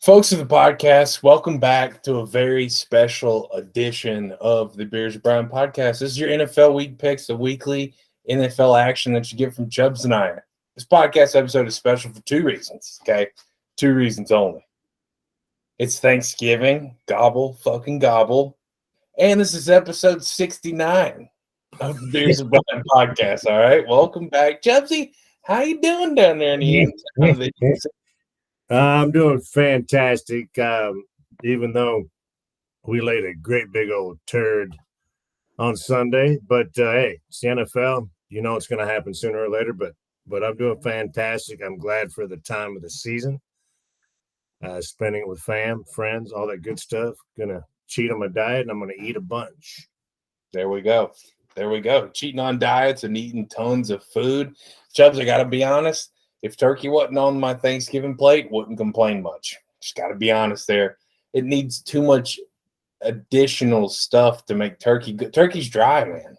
Folks of the podcast, welcome back to a very special edition of the Beers of Brian podcast. This is your NFL Week Picks, the weekly NFL action that you get from Chubbs and I. This podcast episode is special for two reasons, okay? Two reasons only. It's Thanksgiving, gobble, fucking gobble, and this is episode 69 of the Beers of Brian podcast, all right? Welcome back. Chubbsy, how you doing down there in the end of the I'm doing fantastic, even though we laid a great big old turd on Sunday. But hey, it's the NFL. You know it's going to happen sooner or later. But I'm doing fantastic. I'm glad for the time of the season. Spending it with fam, friends, all that good stuff. Gonna cheat on my diet, and I'm going to eat a bunch. There we go. There we go. Cheating on diets and eating tons of food. Chubbs, I got to be honest. If turkey wasn't on my Thanksgiving plate, wouldn't complain much. Just got to be honest there. It needs too much additional stuff to make turkey good. Turkey's dry, man.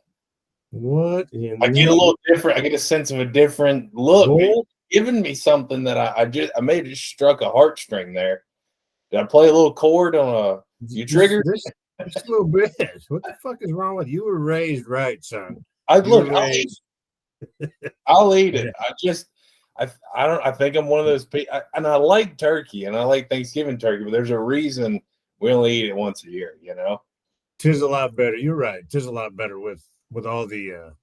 What? I get a little different. I get a sense of a different look. It's giving me something that I may have just struck a heartstring there. Did I play a little chord on you triggered? Just a little bit. What the fuck is wrong with you? You were raised right, son. I'll eat it. I think I'm one of those people, and I like turkey and I like Thanksgiving turkey, but there's a reason we only eat it once a year, you know? Tis a lot better. You're right. Tis a lot better with all the,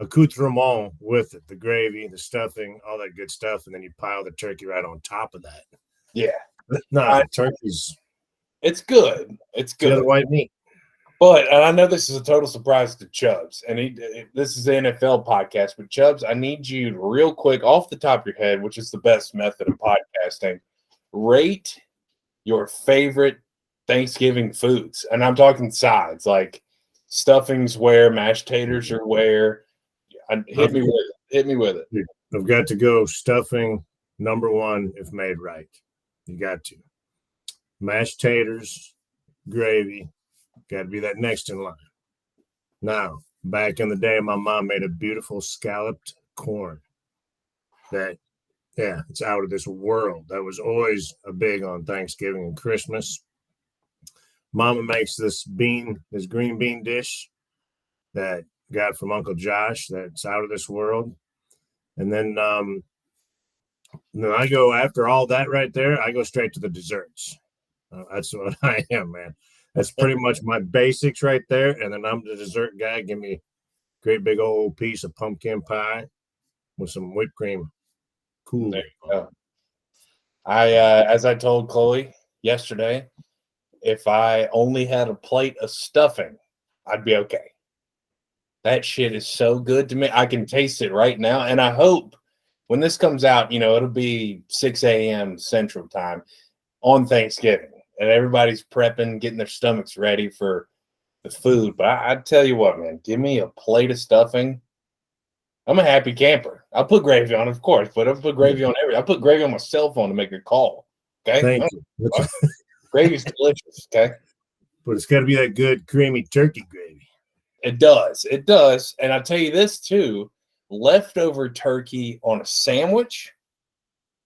accoutrement with it, the gravy, the stuffing, all that good stuff. And then you pile the turkey right on top of that. Yeah. No, turkey's. It's good. It's good. The white meat. But I know this is a total surprise to Chubbs, and this is the NFL podcast. But Chubbs, I need you real quick, off the top of your head, which is the best method of podcasting, rate your favorite Thanksgiving foods, and I'm talking sides like stuffings where, mashed taters are where. Hit me with it. I've got to go stuffing number one if made right. You got to mashed taters, gravy. Got to be that next in line. Now, back in the day, my mom made a beautiful scalloped corn it's out of this world. That was always a big on Thanksgiving and Christmas. Mama makes this green bean dish that got from Uncle Josh that's out of this world. And then I go, after all that right there, I go straight to the desserts. That's what I am, man. That's pretty much my basics right there. And then I'm the dessert guy. Give me a great big old piece of pumpkin pie with some whipped cream. Cool. There you go. As I told Chloe yesterday, if I only had a plate of stuffing, I'd be okay. That shit is so good to me. I can taste it right now. And I hope when this comes out, it'll be 6 a.m. Central Time on Thanksgiving. And everybody's prepping, getting their stomachs ready for the food. But I tell you what, man, give me a plate of stuffing. I'm a happy camper. I'll put gravy on, of course, but I'll put gravy on everything. I'll put gravy on my cell phone to make a call. Okay? Thank you. Gravy's delicious, okay? But it's got to be that good creamy turkey gravy. It does. It does. And I'll tell you this, too. Leftover turkey on a sandwich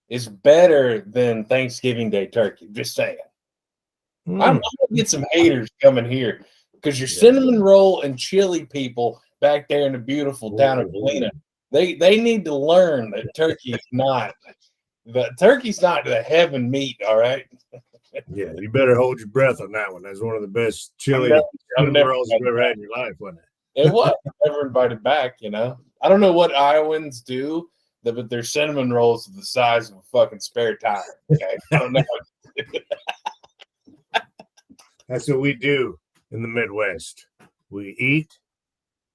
is better than Thanksgiving Day turkey. Just saying. I'm going to get some haters coming here because your cinnamon roll and chili people back there in the beautiful town of Galena, they need to learn that turkey's not the heaven meat, all right? Yeah, you better hold your breath on that one. That's one of the best chili rolls you've ever had in your life, wasn't it? It was. Never invited back, I don't know what Iowans do, but their cinnamon rolls are the size of a fucking spare tire, okay? I don't know. That's what we do in the Midwest. We eat,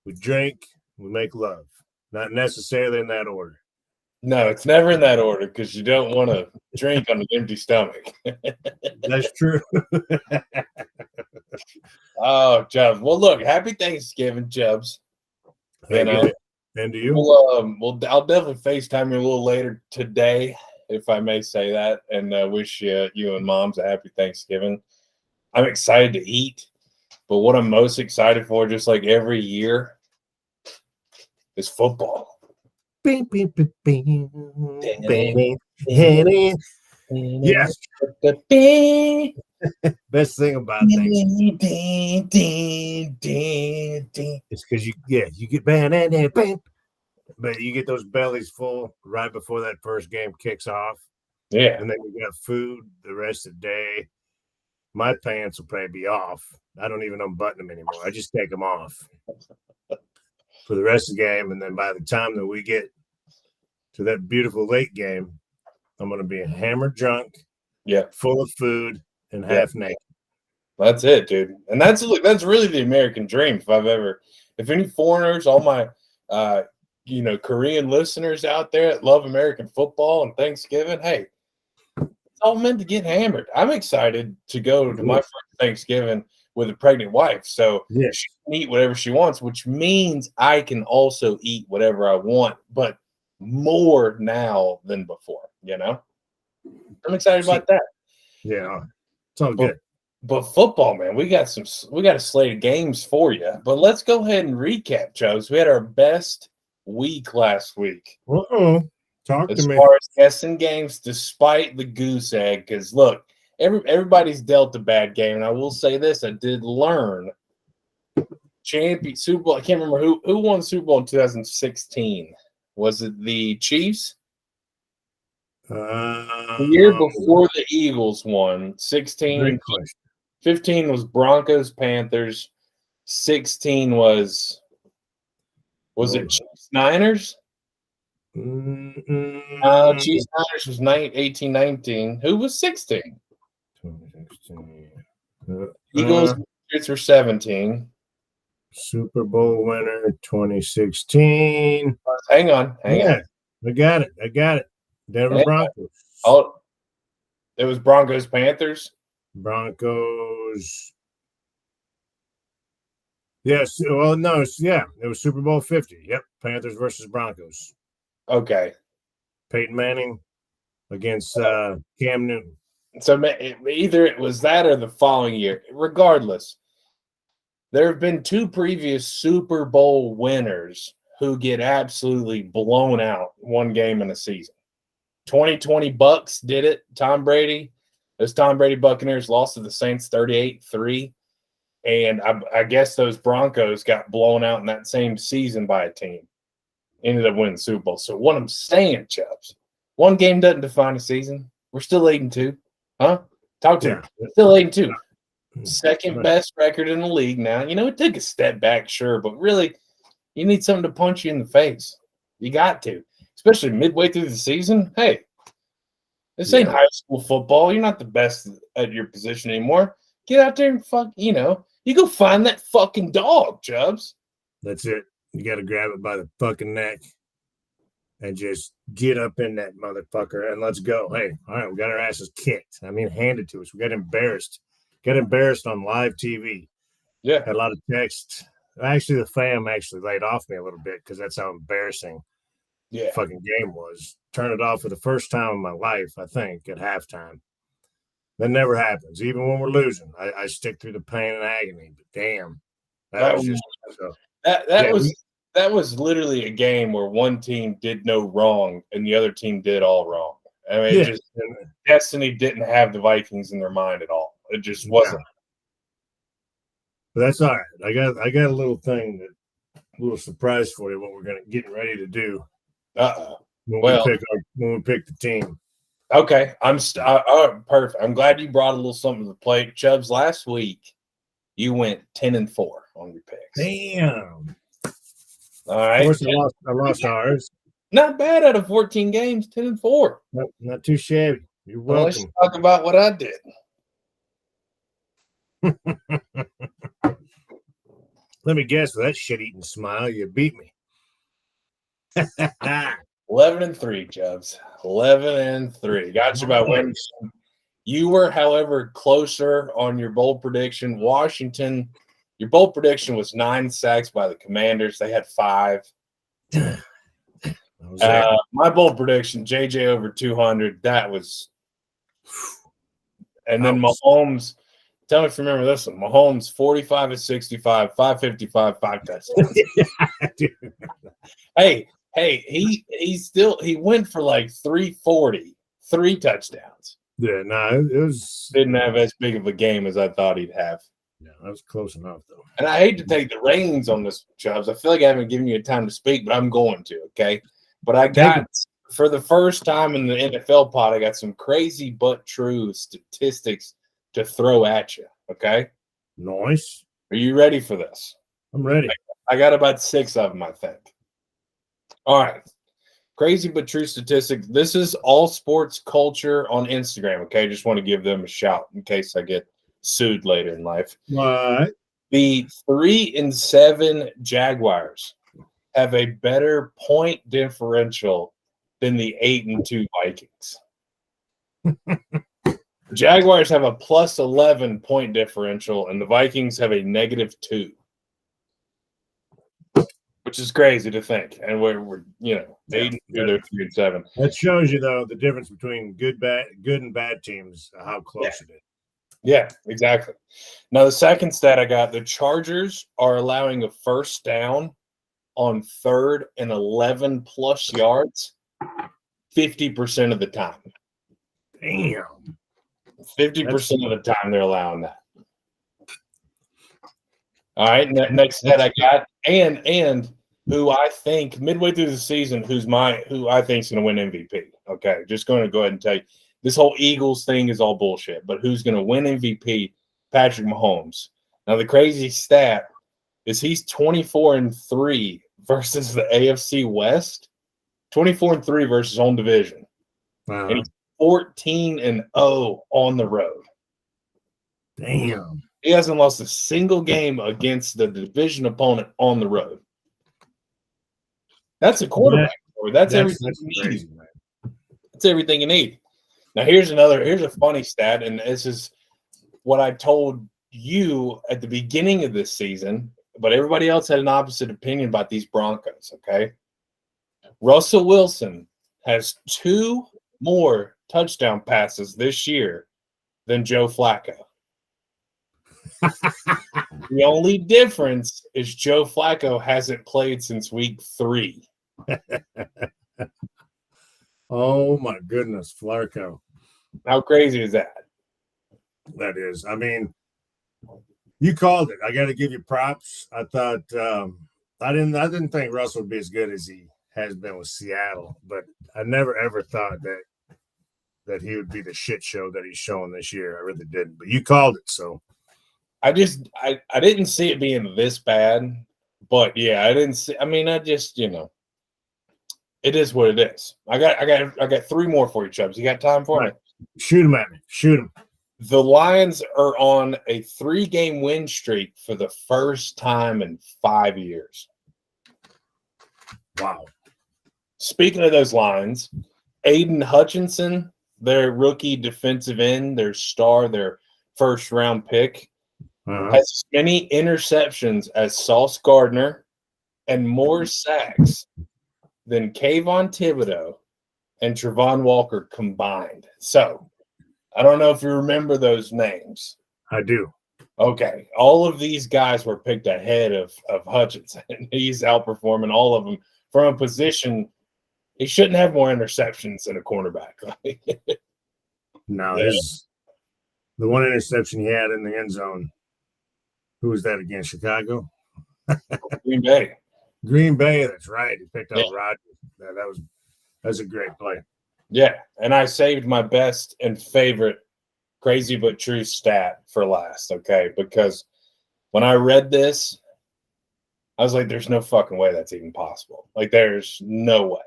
we drink, we make love. Not necessarily in that order. No, it's never in that order because you don't want to drink on an empty stomach. That's true. Oh, Chubbs. Well, look, happy Thanksgiving, Chubbs. And to you? I'll definitely FaceTime you a little later today, if I may say that, and wish you and Moms a happy Thanksgiving. I'm excited to eat, but what I'm most excited for, just like every year, is football. Bing, bing, bing, bing, bing, bing. Yes. Best thing about Thanksgiving is because you get but you get those bellies full right before that first game kicks off. Yeah. And then you got food the rest of the day. My pants will probably be off. I don't even unbutton them anymore. I just take them off for the rest of the game. And then by the time that we get to that beautiful late game, I'm going to be hammered drunk, full of food, and half naked. That's it, dude. And that's really the American dream. If any foreigners, all my Korean listeners out there that love American football and Thanksgiving, hey, it's all meant to get hammered. I'm excited to go to my first Thanksgiving with a pregnant wife. So she can eat whatever she wants, which means I can also eat whatever I want, but more now than before, I'm excited about that. Yeah. It's all good. But football, man, we got a slate of games for you. But let's go ahead and recap, Joes. We had our best week last week. Talk to me. As far as guessing games, despite the goose egg, because look, everybody's dealt a bad game. And I will say this, I did learn Super Bowl. I can't remember who won the Super Bowl in 2016. Was it the Chiefs? The year before the Eagles won, 16. 15 was Broncos, Panthers. 16 was it Chiefs, Niners? Chiefs, Niners was 18-19. Who was 16? 2016. Eagles, Patriots were 17. Super Bowl winner 2016. Hang on. I got it. Denver Broncos. Oh, it was Broncos, Panthers. Broncos. Yes. Well, no. Yeah, it was Super Bowl 50. Yep. Panthers versus Broncos. Okay. Peyton Manning against Cam Newton. So either it was that or the following year. Regardless, there have been two previous Super Bowl winners who get absolutely blown out one game in a season. 2020 Bucks did it. Tom Brady. Those Tom Brady Buccaneers lost to the Saints 38-3. And I guess those Broncos got blown out in that same season by a team. Ended up winning the Super Bowl. So what I'm saying, Chubbs, one game doesn't define a season. We're still 8-2. Huh? Talk to me. Still 8-2. Second best record in the league now. It took a step back, sure, but really, you need something to punch you in the face. You got to. Especially midway through the season. Hey, this ain't high school football. You're not the best at your position anymore. Get out there and you go find that fucking dog, Chubbs. That's it. You got to grab it by the fucking neck and just get up in that motherfucker and let's go. Hey, all right, we got our asses kicked. Handed to us. We got embarrassed. Got embarrassed on live TV. Yeah. Had a lot of text. Actually, the fam laid off me a little bit because that's how embarrassing the fucking game was. Turn it off for the first time in my life, I think, at halftime. That never happens. Even when we're losing, I stick through the pain and agony. But damn, that was just that was literally a game where one team did no wrong and the other team did all wrong. Destiny didn't have the Vikings in their mind at all. It just wasn't. But that's all right. I got a little thing a little surprise for you. What we're getting ready to do. When we pick the team. Okay, perfect. I'm glad you brought a little something to the plate, Chubbs. Last week, you went 10-4 on your picks. Damn. All right. Of course, I lost ours. Not bad out of 14 games, 10-4. Not too shabby. You're welcome. Let's talk about what I did. Let me guess, with that shit-eating smile, you beat me. 11-3, Chubbs. 11-3. Got you by one. You were, however, closer on your bold prediction. Washington, your bold prediction was 9 sacks by the Commanders. They had 5. My bold prediction, JJ over 200. That was. And then Mahomes. Tell me if you remember this one. Mahomes, 45-65, 555, 5 touchdowns. Hey, he went for like 340, 3 touchdowns. Yeah, no, it was Didn't have as big of a game as I thought he'd have. Yeah, that was close enough though. And I hate to take the reins on this, Chubbs. I feel like I haven't given you time to speak, but I'm going to, okay? But I got, for the first time in the NFL pod, I got some crazy but true statistics to throw at you, okay? Nice. Are you ready for this? I'm ready. I got about 6 of them, I think. All right. Crazy but true statistics. This is All Sports Culture on Instagram, okay? Just want to give them a shout in case I get sued later in life. What? The 3-7 Jaguars have a better point differential than the 8-2 Vikings. The Jaguars have a plus 11 point differential, and the Vikings have a -2, which is crazy to think. And we're 8-2, they're 3-7. That shows you though the difference between good and bad teams, how close it is. Yeah, exactly. Now, the second stat I got, the Chargers are allowing a first down on 3rd and 11 plus yards 50% of the time. Damn. 50% of the time they're allowing that. All right, next stat I got, and who I think midway through the season, who I think is going to win MVP. Okay, just going to go ahead and tell you. This whole Eagles thing is all bullshit, but who's going to win MVP? Patrick Mahomes. Now, the crazy stat is he's 24-3 versus the AFC West, 24-3 versus home division, and he's 14-0 on the road. Damn. He hasn't lost a single game against the division opponent on the road. That's a quarterback. That's everything you need. That's everything you need. Now, here's a funny stat, and this is what I told you at the beginning of this season, but everybody else had an opposite opinion about these Broncos, okay? Russell Wilson has 2 more touchdown passes this year than Joe Flacco. The only difference is Joe Flacco hasn't played since week 3. Oh, my goodness, Flacco. How crazy is that? That is. I mean, you called it. I got to give you props. I thought I didn't think Russell would be as good as he has been with Seattle, but I never ever thought that he would be the shit show that he's showing this year. I really didn't. But you called it, so I didn't see it being this bad, but yeah, I didn't see. I mean, it is what it is. I got 3 more for you, Chubbs. You got time for me? Shoot him at me. Shoot him. The Lions are on a 3-game win streak for the first time in 5 years. Wow. Speaking of those Lions, Aiden Hutchinson, their rookie defensive end, their star, their first-round pick, has as many interceptions as Sauce Gardner and more sacks than Kayvon Thibodeau and Trevon Walker combined. So, I don't know if you remember those names. I do. Okay. All of these guys were picked ahead of Hutchinson. He's outperforming all of them from a position. He shouldn't have more interceptions than a cornerback. No, the one interception he had in the end zone. Who was that against? Chicago? Green Bay. Green Bay, that's right. He picked up Rodgers. That was a great play. Yeah, and I saved my best and favorite crazy but true stat for last, okay? Because when I read this, I was like, there's no fucking way that's even possible. Like, there's no way.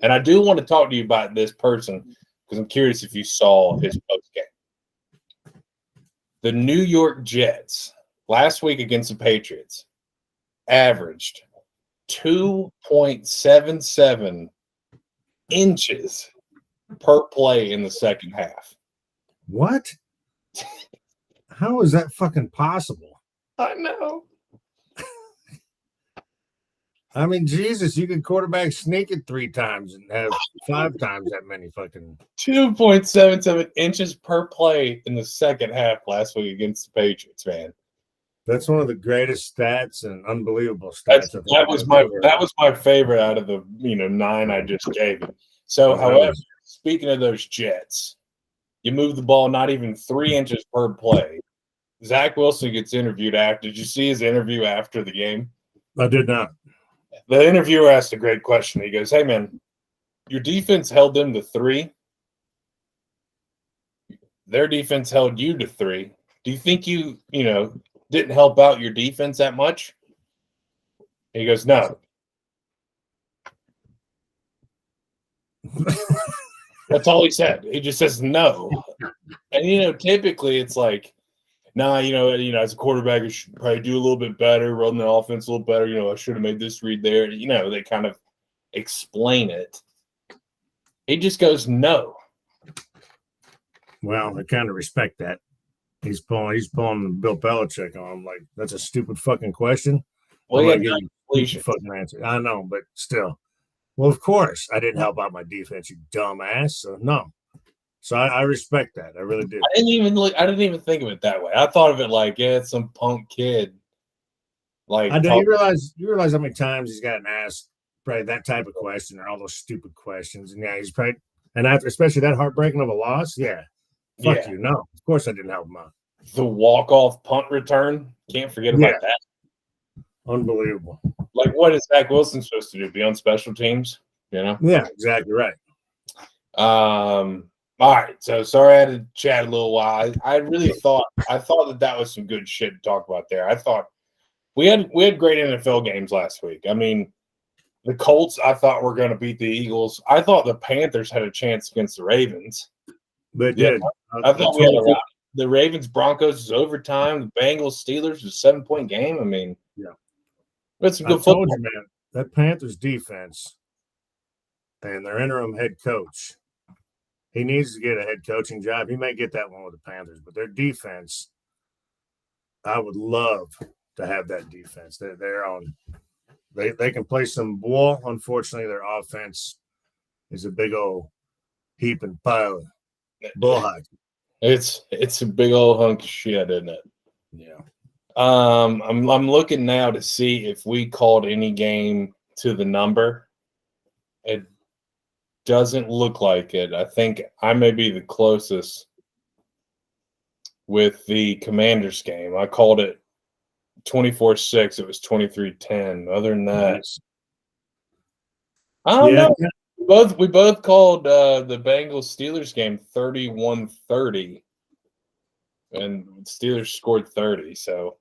And I do want to talk to you about this person because I'm curious if you saw his post game. The New York Jets last week against the Patriots averaged 2.77 inches per play in the second half. What? How is that fucking possible? I know. I mean, Jesus, you could quarterback sneak it 3 times and have 5 times that many fucking 2.77 inches per play in the second half last week against the Patriots, man. That's one of the greatest stats and unbelievable stats. That was my favorite out of the 9 I just gave you. So, however, speaking of those Jets, You move the ball not even 3 inches per play. Zach Wilson gets interviewed after. Did you see his interview after the game? I did not. The interviewer asked a great question. He goes, "Hey, man, your defense held them to 3. Their defense held you to 3. Do you think you didn't help out your defense that much?" He goes, "No." That's all he said. He just says no. And typically it's like, nah, as a quarterback, I should probably do a little bit better, run the offense a little better. I should have made this read there. They kind of explain it. He just goes, no. Well, I kind of respect that. He's pulling Bill Belichick on him. Like, that's a stupid fucking question. Well, I'm gonna give you a fucking answer. I know, but still. Well, of course, I didn't help out my defense, you dumbass. So no. So I respect that. I really do. I didn't even think of it that way. I thought of it like, yeah, it's some punk kid. Like, I do. You realize how many times he's gotten asked probably that type of question or all those stupid questions, and yeah, he's probably after especially that heartbreaking of a loss. Yeah, fuck you. No, of course I didn't help him out. The walk-off punt return, can't forget about that. Unbelievable. Like, what is Zach Wilson supposed to do? Be on special teams? Yeah, exactly right. All right. So sorry I had to chat a little while. I really thought that was some good shit to talk about there. I thought we had great NFL games last week. I mean, the Colts, I thought were going to beat the Eagles. I thought the Panthers had a chance against the Ravens. They did. I thought we had the Ravens Broncos was overtime. The Bengals Steelers was a 7-point game. I mean, yeah, that's some good football. You, man, that Panthers defense and their interim head coach, he needs to get a head coaching job. He may get that one with the Panthers, but their defense, I would love to have that defense. They're on. They can play some ball. Unfortunately, their offense is a big old heap and pile of bull hockey. It's a big old hunk of shit, isn't it? Yeah. I'm looking now to see if we called any game to the number. It doesn't look like it. I think I may be the closest with the Commanders game. I called it 24-6. It was 23-10. Other than that, I don't know. We both called the Bengals Steelers game 31-30, and Steelers scored 30. So,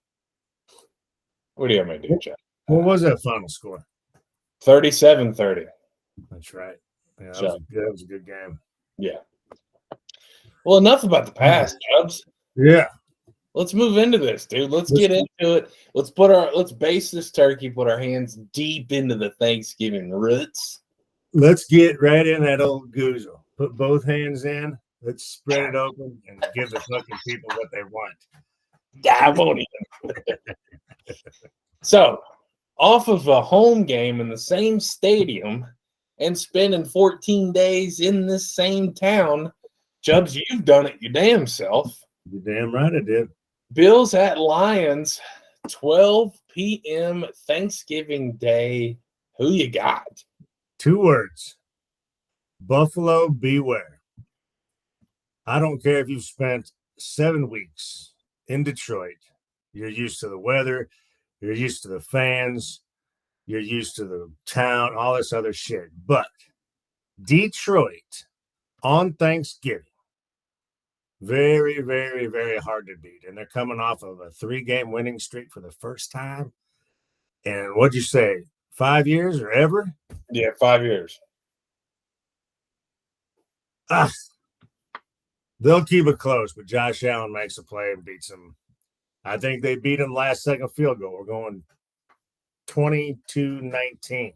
what do you want me to do, Jeff? What was that final score? 37-30. That's right. Yeah, that was a good game. Yeah. Well, enough about the past, Chubbs. Yeah. Let's move into this, dude. Let's get into it. Let's base this turkey, put our hands deep into the Thanksgiving roots. Let's get right in that old goozle. Put both hands in. Let's spread it open and give the fucking people what they want. I won't even. So, off of a home game in the same stadium and spending 14 days in this same town, Chubbs, you've done it your damn self. You're damn right I did. Bills at Lions, 12 p.m. Thanksgiving Day. Who you got? 2 words. Buffalo beware. I don't care if you've spent 7 weeks in Detroit. You're used to the weather. You're used to the fans. You're used to the town, all this other shit. But Detroit on Thanksgiving, very, very, very hard to beat. And they're coming off of a 3-game winning streak for the first time. And what'd you say, 5 years or ever? Yeah, 5 years. They'll keep it close, but Josh Allen makes a play and beats them. I think they beat him last second field goal. We're going 22-19.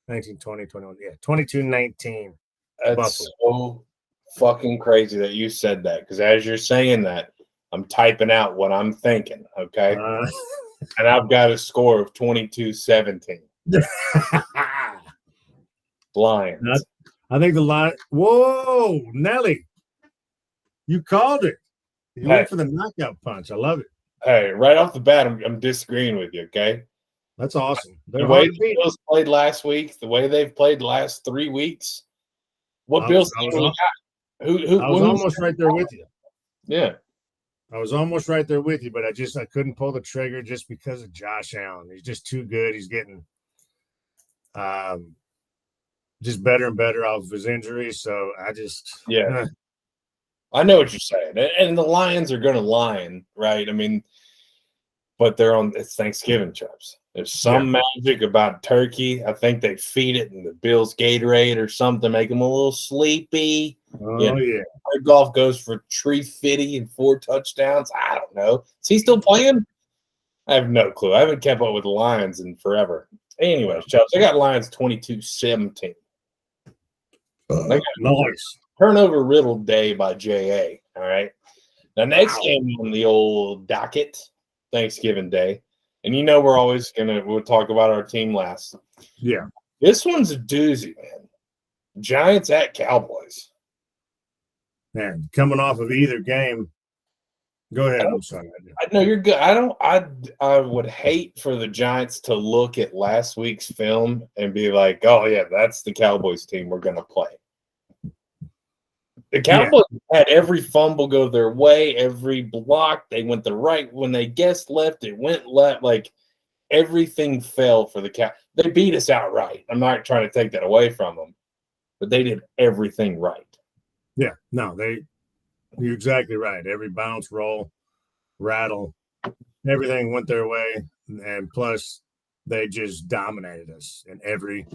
19, 20, 21. Yeah, 22-19. That's Buffalo. so fucking crazy that you said that, because as you're saying that, I'm typing out what I'm thinking, okay? And I've got a score of 22-17. Lions. I think the line. Whoa, Nelly. You called it. You went for the knockout punch. I love it. Hey, right off the bat, I'm disagreeing with you, okay? That's awesome. The way the Bills played last week, the way they've played the last 3 weeks, what Bills team we got? I was almost right there with you. Yeah. I was almost right there with you, but I couldn't pull the trigger just because of Josh Allen. He's just too good. He's getting just better and better off of his injuries. So Yeah. I know what you're saying. And the Lions are going to lion, right? I mean, but it's Thanksgiving, Chubbs. There's some magic about turkey. I think they feed it in the Bills Gatorade or something, make them a little sleepy. Oh, yeah. Golf goes for 350 and 4 touchdowns. I don't know. Is he still playing? I have no clue. I haven't kept up with the Lions in forever. Anyways, Chubbs, I got Lions 22-17. Nice. Turnover riddled day by J.A. All right. The next game on the old docket, Thanksgiving Day. And we'll talk about our team last. Yeah. This one's a doozy, man. Giants at Cowboys. Man, coming off of either game. Go ahead. I'm sorry. No, you're good. I would hate for the Giants to look at last week's film and be like, oh, yeah, that's the Cowboys team we're going to play. The Cowboys had every fumble go their way, every block. They went the right. When they guessed left, it went left. Like, everything fell for the Cowboys. They beat us outright. I'm not trying to take that away from them, but they did everything right. Yeah. No, you're exactly right. Every bounce, roll, rattle, everything went their way. And plus, they just dominated us in every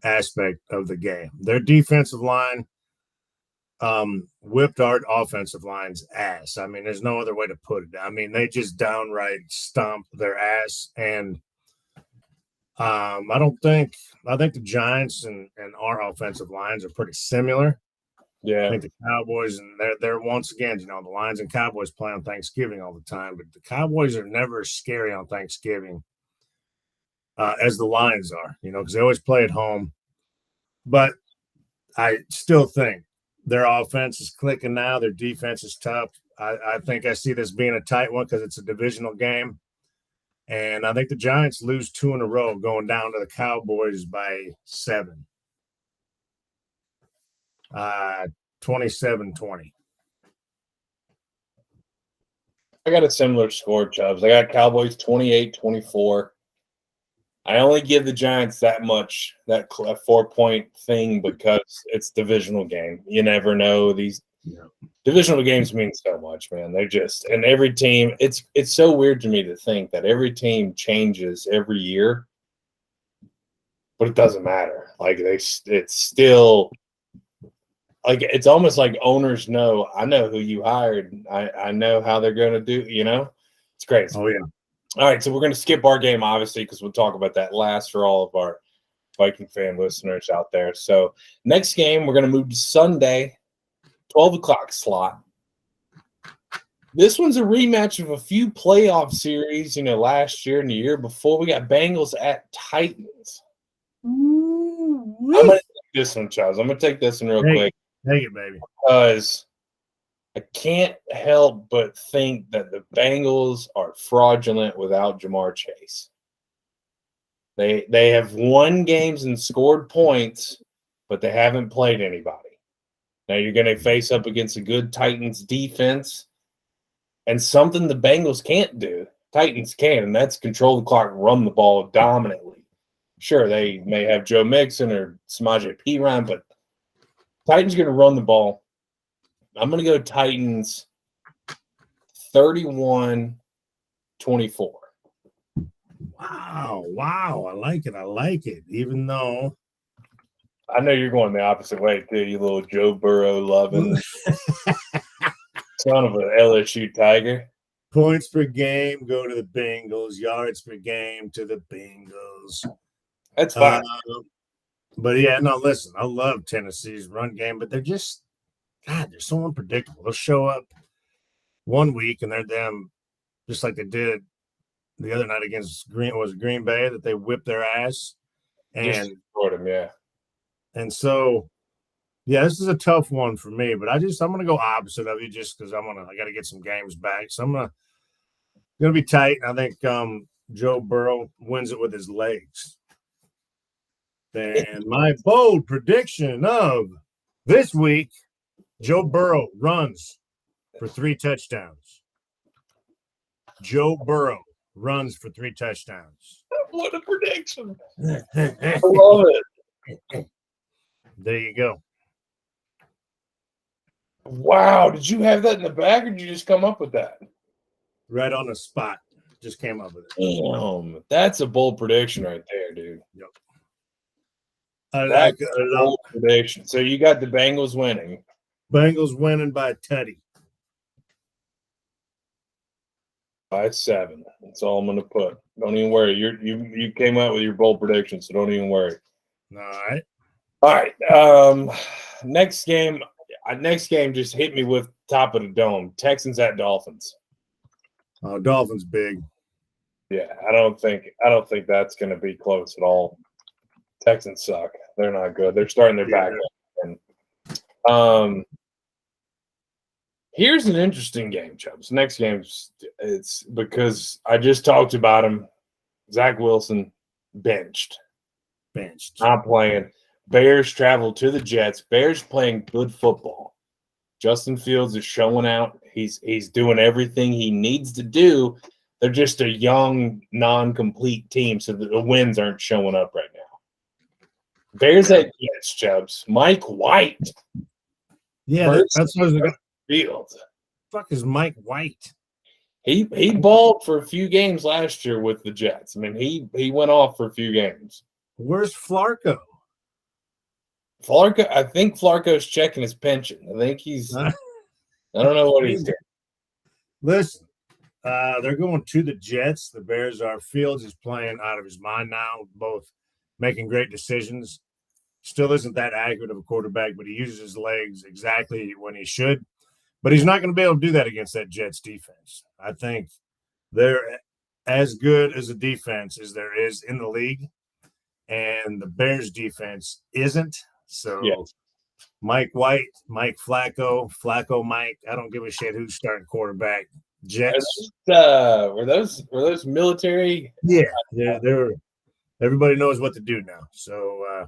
aspect of the game. Their defensive line whipped our offensive line's ass. I mean, there's no other way to put it. I mean, they just downright stomped their ass. And I think the Giants and our offensive lines are pretty similar. Yeah. I think the Cowboys, and they're once again, the Lions and Cowboys play on Thanksgiving all the time, but the Cowboys are never scary on Thanksgiving as the Lions are, because they always play at home. But I still think their offense is clicking now. Their defense is tough. I think I see this being a tight one because it's a divisional game. And I think the Giants lose 2 in a row, going down to the Cowboys by 7. 27-20. I got a similar score, Chubbs. I got Cowboys 28-24. I only give the Giants that 4-point thing because it's divisional game. You never know. These divisional games mean so much, man. And every team, it's so weird to me to think that every team changes every year, but it doesn't matter. Like it's still like it's almost like owners know. I know who you hired. I know how they're going to do. It's crazy. Oh yeah. All right, so we're going to skip our game, obviously, because we'll talk about that last for all of our Viking fan listeners out there. So next game, we're going to move to Sunday, 12 o'clock slot. This one's a rematch of a few playoff series, last year and the year before. We got Bengals at Titans. I'm going to take this one, Charles. I'm going to take this one real quick. Take it, baby. Because I can't help but think that the Bengals are fraudulent without Jamar Chase. They have won games and scored points, but they haven't played anybody. Now you're going to face up against a good Titans defense, and something the Bengals can't do, Titans can, and that's control the clock, run the ball dominantly. Sure, they may have Joe Mixon or Samaje Perine, but Titans going to run the ball. I'm going to go Titans 31-24. Wow. I like it. Even though I know you're going the opposite way, too, you little Joe Burrow loving son of an LSU Tiger. Points per game go to the Bengals. Yards per game to the Bengals. That's fine. But yeah, no, listen, I love Tennessee's run game, but they're just, God, they're so unpredictable. They'll show up one week and they're them, just like they did the other night against Green Bay, that they whipped their ass. And yeah. And so, yeah, this is a tough one for me, but I'm going to go opposite of you just because I got to get some games back. So I'm going to be tight. I think Joe Burrow wins it with his legs. And my bold prediction of this week Joe Burrow runs for 3 touchdowns. Joe Burrow runs for 3 touchdowns. What a prediction. I love it. There you go. Wow. Did you have that in the bag or did you just come up with that? Right on the spot. Just came up with it. Damn. That's a bold prediction right there, dude. Yep. That's a bold prediction. So you got the Bengals winning. Bengals winning by a tutty. By 7. That's all I'm going to put. Don't even worry. You came out with your bold prediction, so don't even worry. All right. Next game just hit me with top of the dome. Texans at Dolphins. Oh, Dolphins big. Yeah, I don't think that's going to be close at all. Texans suck. They're not good. They're starting their back end. Here's an interesting game, Chubbs. Next game's it's because I just talked about him. Zach Wilson benched. Not playing. Bears travel to the Jets. Bears playing good football. Justin Fields is showing out. He's doing everything he needs to do. They're just a young, non-complete team, so the wins aren't showing up right now. Bears at Jets, Chubbs. Mike White. Yeah, that's what I was going to Field. Fuck is Mike White? He balled for a few games last year with the Jets. I mean, he went off for a few games. Where's Flacco? I think Flacco's checking his pension. I think he's I don't know what he's doing. Listen, they're going to the Jets. The Bears are. Fields is playing out of his mind now, both making great decisions. Still isn't that accurate of a quarterback, but he uses his legs exactly when he should. But he's not going to be able to do that against that Jets defense. I think they're as good as a defense as there is in the league, and the Bears defense isn't. So yes. Mike White, Mike Flacco, Mike, I don't give a shit who's starting quarterback. Jets. Were those military? Yeah, they're everybody knows what to do now. So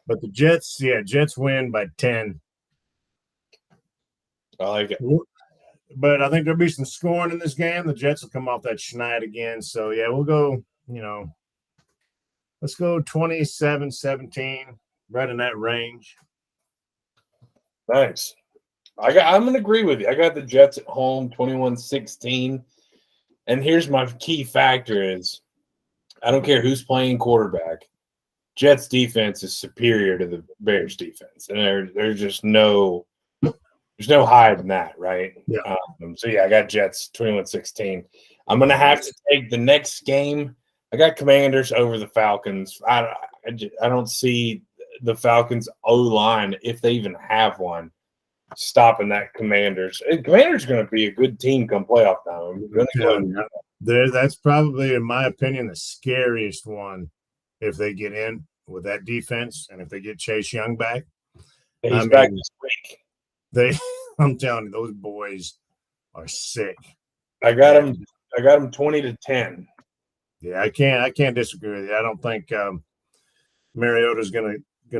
but the Jets win by 10. I like it. But I think there'll be some scoring in this game. The Jets will come off that schneid again. So, yeah, we'll go, let's go 27-17, right in that range. Nice. I'm going to agree with you. I got the Jets at home, 21-16. And here's my key factor is I don't care who's playing quarterback. Jets defense is superior to the Bears defense. And there's just there's no hiding that, right? Yeah. I got Jets 21-16. I'm going to have to take the next game. I got Commanders over the Falcons. I don't see the Falcons O-line, if they even have one, stopping that Commanders. Commanders are going to be a good team come playoff time. That's probably, in my opinion, the scariest one if they get in with that defense and if they get Chase Young back. He's back this week. I'm telling you, those boys are sick. I got them 20-10. Yeah, I can't disagree with you. I don't think Mariota's gonna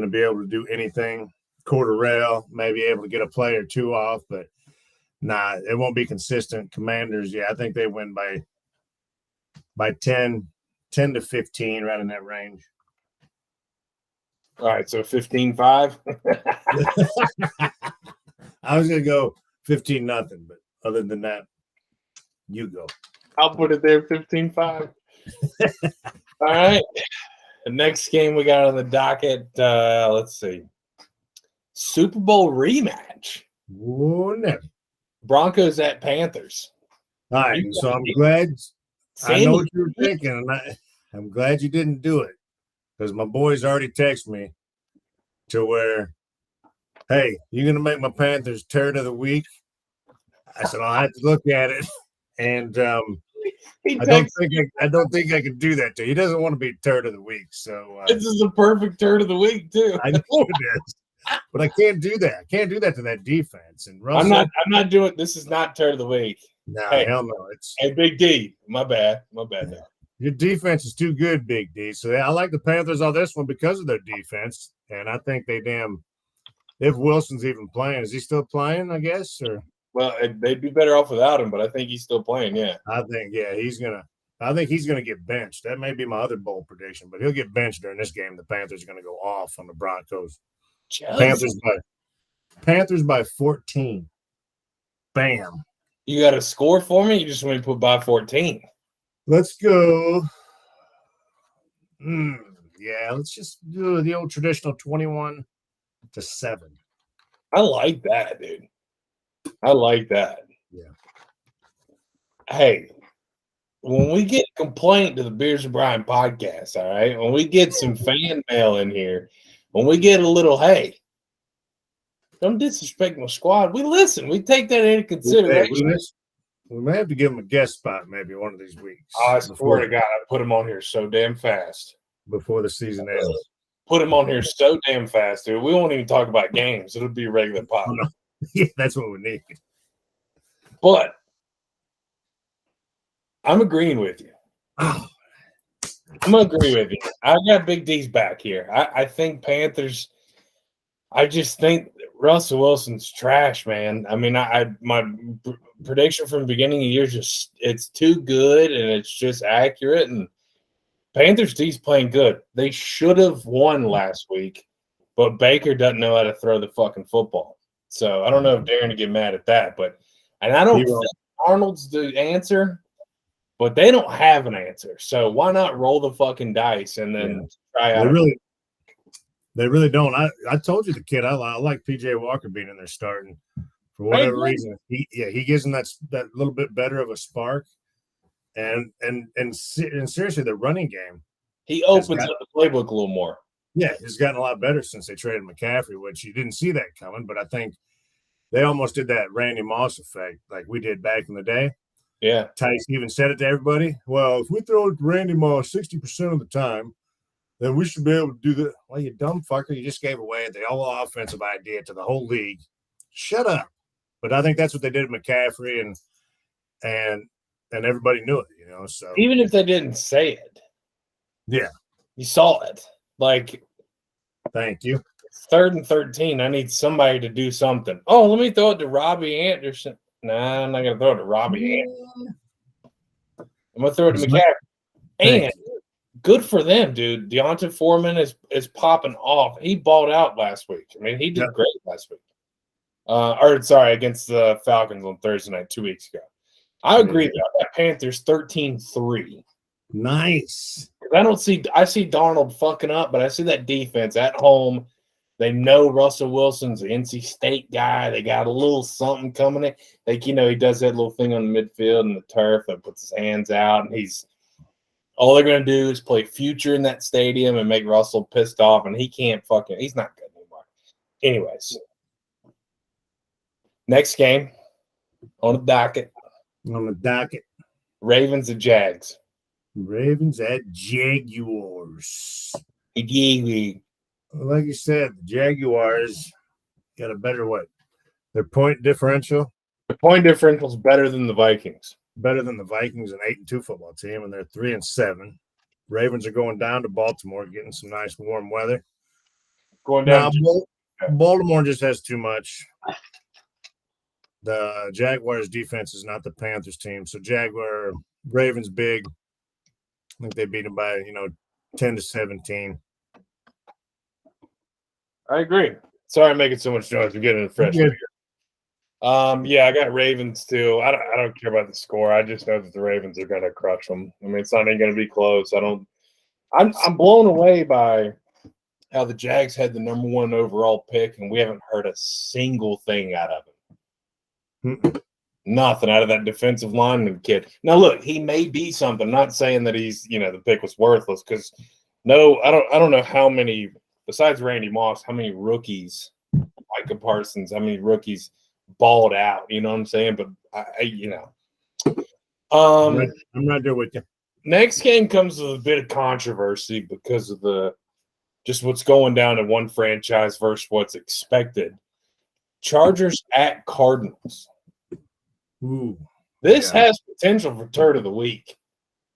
be able to do anything. Cordarrelle may be able to get a play or two off, but nah, it won't be consistent. Commanders, I think they win by 10 to 15, right in that range. All right, so 15-5. I was going to go 15-0, but other than that, you go. I'll put it there, 15-5. All right. The next game we got on the docket, let's see. Super Bowl rematch. Oh, no. Broncos at Panthers. All right, so I'm glad. I know what you were thinking, and I'm glad you didn't do it because my boys already texted me to where, hey, you're going to make my Panthers turd of the week? I said, I'll have to look at it. And I don't think I can do that to you. He doesn't want to be turd of the week. So this is a perfect turd of the week, too. I know it is. But I can't do that. I can't do that to that defense. And Russell, I'm not doing this is not turd of the week. No, hell no. Hey, Big D. My bad. Now. Your defense is too good, Big D. So I like the Panthers on this one because of their defense. And I think they if Wilson's even playing. Is he still playing? I guess, or Well, they'd be better off without him, but I think he's still playing. Yeah, I think I think he's gonna get benched. That may be my other bold prediction, but he'll get benched during this game. The Panthers are gonna go off on the Broncos. Just, Panthers by 14. Bam. you got a score for me? You just want to put by 14. Let's go. Yeah, let's just do the old traditional 21-7. I like that, dude. I like that. Yeah. Hey, when we get a complaint to the Beers and Brian podcast, all right, when we get some fan mail in here, when we get a little, hey, don't disrespect my squad, we listen. We take that into consideration. We may have to give him a guest spot maybe one of these weeks. I swear to God, I put him on here so damn fast. Before the season ends. Put him on here so damn fast, dude. We won't even talk about games. It'll be a regular pod. Oh, no. Yeah, that's what we need. But I'm agreeing with you. I'm agreeing with you. I got Big D's back here. I think Panthers. I just think Russell Wilson's trash, man. I mean, my prediction from the beginning of the year just it's too good and it's just accurate. And Panthers D's playing good. They should have won last week, but Baker doesn't know how to throw the fucking football. So I don't know if Darren to get mad at that, and I don't think Arnold's the answer, but they don't have an answer. So why not roll the fucking dice and then try out? They really don't. I told you the kid. I like PJ Walker being in there starting for whatever reason. He gives him that little bit better of a spark, and seriously, the running game. He opens up the playbook a little more. Yeah, he's gotten a lot better since they traded McCaffrey, which you didn't see that coming. But I think they almost did that Randy Moss effect like we did back in the day. Yeah. Tice even said it to everybody. Well, if we throw it to Randy Moss 60% of the time, then we should be able to do that. Well, you dumb fucker. You just gave away the whole offensive idea to the whole league. Shut up. But I think that's what they did with McCaffrey, and everybody knew it, So even if they didn't say it. Yeah. You saw it. Like, thank you. 3rd and 13. I need somebody to do something. Oh, let me throw it to Robbie Anderson. Nah, I'm not going to throw it to Robbie Anderson. I'm going to throw it to McCaffrey. And good for them, dude. Deonta Foreman is popping off. He balled out last week. I mean, he did great last week. Against the Falcons on Thursday night 2 weeks ago. I agree with that. Panthers 13-3. Nice. I see Darnold fucking up, but I see that defense at home. They know Russell Wilson's the NC State guy. They got a little something coming in. Like, he does that little thing on the midfield and the turf and puts his hands out, and all they're going to do is play future in that stadium and make Russell pissed off, and he's not good anymore. Anyways, next game on the docket. Ravens and Jags. Ravens at Jaguars. Yeah. Like you said, the Jaguars got a better their point differential. The point differential is better than the Vikings. Better than the Vikings, an 8-2 football team, and they're 3-7. Ravens are going down to Baltimore, getting some nice warm weather. Going down. Baltimore just has too much. The Jaguars defense is not the Panthers team, so Ravens big. I think they beat them by 10-17. I agree. Sorry, I'm making so much noise. We're getting fresh. I got Ravens too. I don't care about the score. I just know that the Ravens are going to crush them. I mean, it's not even going to be close. I'm blown away by how the Jags had the number 1 overall pick, and we haven't heard a single thing out of him. Nothing out of that defensive lineman kid. Now, look, he may be something. I'm not saying that he's, the pick was worthless, because I don't know how many, besides Randy Moss, how many rookies, Micah Parsons, how many rookies balled out, you know what I'm saying? But I'm right there with you. Next game comes with a bit of controversy because of just what's going down in one franchise versus what's expected. Chargers at Cardinals. Ooh, this has potential for turd of the week.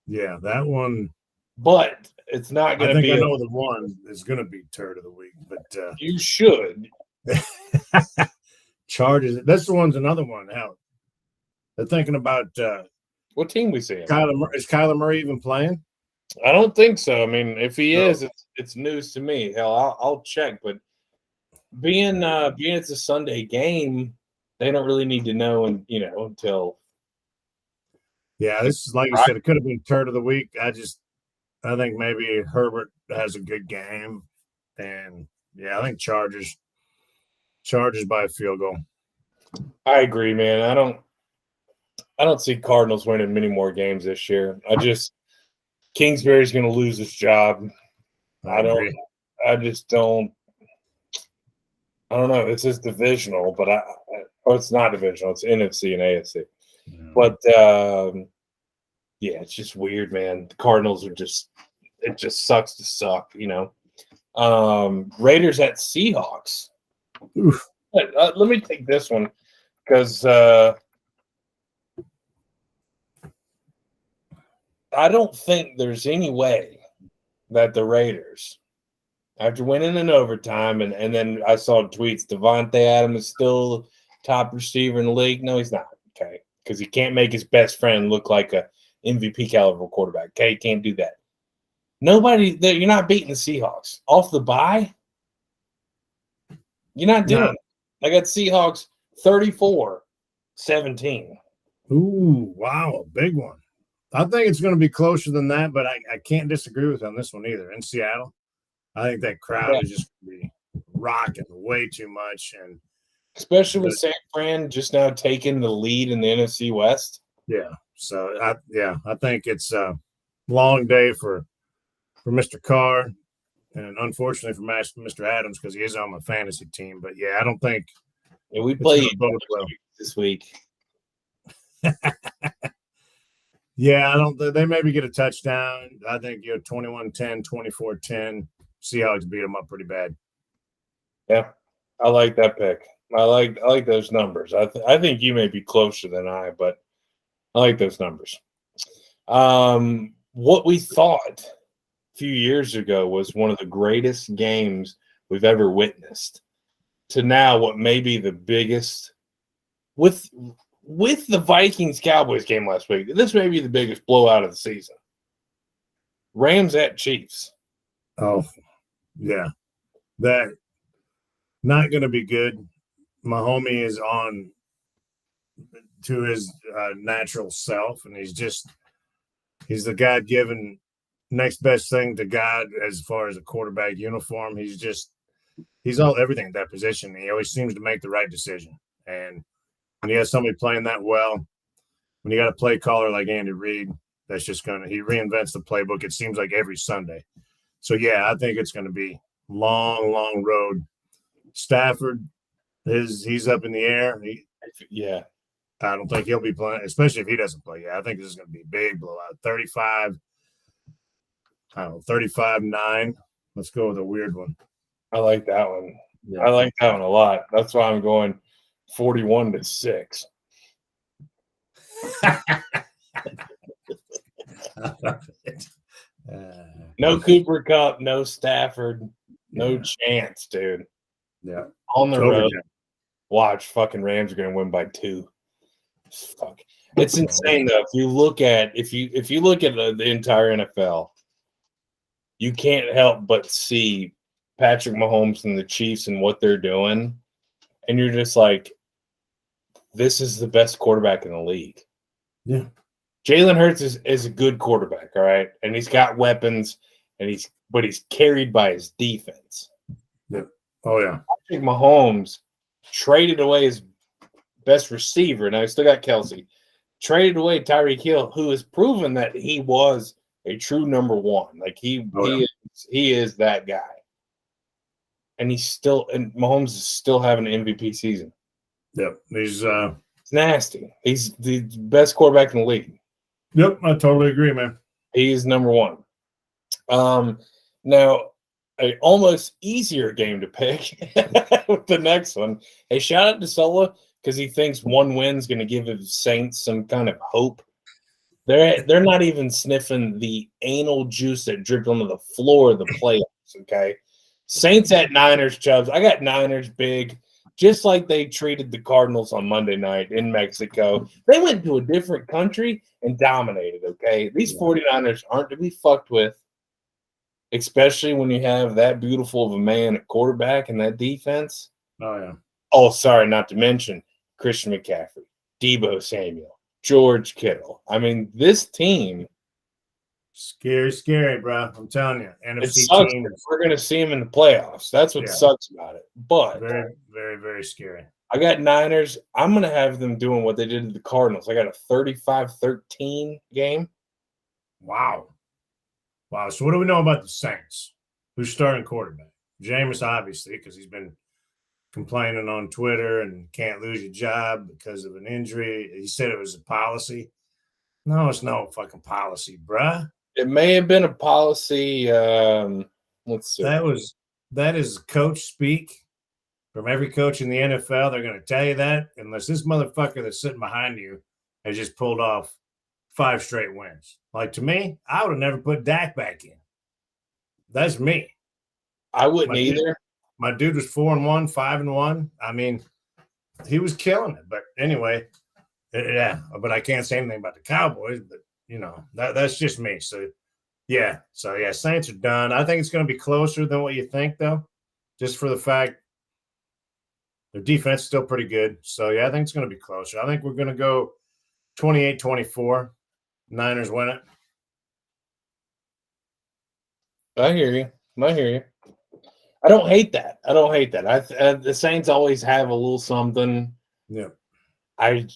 Yeah, that one. But it's not going to be. I know the one is going to be turd of the week, but you should. Chargers. This one's another one. Hell, they're thinking about What team we see? Is Kyler Murray even playing? I don't think so. I mean, if he No. is, it's news to me. Hell, I'll check. But being it's a Sunday game, they don't really need to know, and until. Yeah, this is like you said. It could have been turd of the week. I think maybe Herbert has a good game, and yeah, I think Chargers by a field goal. I agree, man. I don't see Cardinals winning many more games this year. Kingsbury's going to lose his job. I just don't. I don't know. It's just divisional, but it's not divisional. It's NFC and AFC. Yeah. But yeah, it's just weird, man. The Cardinals it just sucks to suck, Raiders at Seahawks. Let me take this one because I don't think there's any way that the Raiders, after winning in overtime, and then I saw tweets, Devontae Adams is still top receiver in the league. No, he's not. Okay, because he can't make his best friend look like a MVP caliber quarterback. Okay, he can't do that. You're not beating the Seahawks off the bye. You're not doing it. I got Seahawks 34-17. Ooh, wow, a big one. I think it's going to be closer than that, but I can't disagree with on this one either. In Seattle, I think that crowd is just going to be rocking way too much, and especially with San Fran just now taking the lead in the NFC West. Yeah, so I think it's a long day for Mr. Carr, and unfortunately for Mr. Adams because he is on my fantasy team. But yeah, I don't think we play this week. Yeah, I don't. They maybe get a touchdown. I think 21-10, 24-10. Seahawks beat them up pretty bad. Yeah, I like that pick. I like those numbers. I think you may be closer than I, but I like those numbers. What we thought a few years ago was one of the greatest games we've ever witnessed, to now what may be the biggest with the Vikings-Cowboys game last week. This may be the biggest blowout of the season. Rams at Chiefs. Oh, yeah. That not going to be good. My homie is on to his natural self, and he's the God-given next best thing to God as far as a quarterback uniform. He's everything at that position. He always seems to make the right decision. And when you have somebody playing that well, when you got a play caller like Andy Reid, that's just he reinvents the playbook. It seems like every Sunday. So yeah, I think it's going to be long road. Stafford, he's up in the air. I don't think he'll be playing, especially if he doesn't play. Yeah, I think this is going to be a big blowout. 35-9. Let's go with a weird one. I like that one. Yeah. I like that one a lot. That's why I'm going 41-6. No Cooper Kupp, no Stafford, no chance, dude. Yeah, on the road. Watch, fucking Rams are going to win by 2. Fuck, it's insane though. If you look at the entire NFL, you can't help but see Patrick Mahomes and the Chiefs and what they're doing, and you're just like, this is the best quarterback in the league. Yeah. Jalen Hurts is a good quarterback, all right? And he's got weapons, but he's carried by his defense. Yeah. Oh, yeah. Patrick Mahomes traded away his best receiver. Now, he still got Kelsey. Traded away Tyreek Hill, who has proven that he was a true number one. Like, he is that guy. And Mahomes is still having an MVP season. Yep. It's nasty. He's the best quarterback in the league. Yep, I totally agree, man. He is number one. Now, an almost easier game to pick with the next one. Hey, shout out to Sola because he thinks one win's going to give his Saints some kind of hope. They're not even sniffing the anal juice that dripped onto the floor of the playoffs, okay? Saints at Niners, Chubbs. I got Niners big, just like they treated the Cardinals on Monday night in Mexico. They went to a different country and dominated, okay? These 49ers aren't to be fucked with, especially when you have that beautiful of a man at quarterback and that defense. Oh, yeah. Oh, sorry, not to mention Christian McCaffrey, Deebo Samuel, George Kittle. I mean, this team. Scary, bro. I'm telling you. NFC team. We're going to see him in the playoffs. That's what sucks about it. But very, very, very scary. I got Niners. I'm going to have them doing what they did to the Cardinals. I got a 35-13 game. Wow. So what do we know about the Saints? Who's starting quarterback? Jameis, obviously, because he's been complaining on Twitter and can't lose your job because of an injury. He said it was a policy. No, it's no fucking policy, bruh. It may have been a policy. Let's see. That is coach speak from every coach in the NFL. They're going to tell you that unless this motherfucker that's sitting behind you has just pulled off 5 straight wins. Like, to me, I would have never put Dak back in. That's me. I wouldn't either. My dude was 4-1, 5-1. I mean, he was killing it. But anyway, yeah. But I can't say anything about the Cowboys. But that's just me. So yeah, Saints are done. I think it's going to be closer than what you think, though, just for the fact their defense is still pretty good. So yeah, I think it's going to be closer. I think we're going to go 28-24. Niners win it. I hear you. I don't hate that. The Saints always have a little something. Yeah. I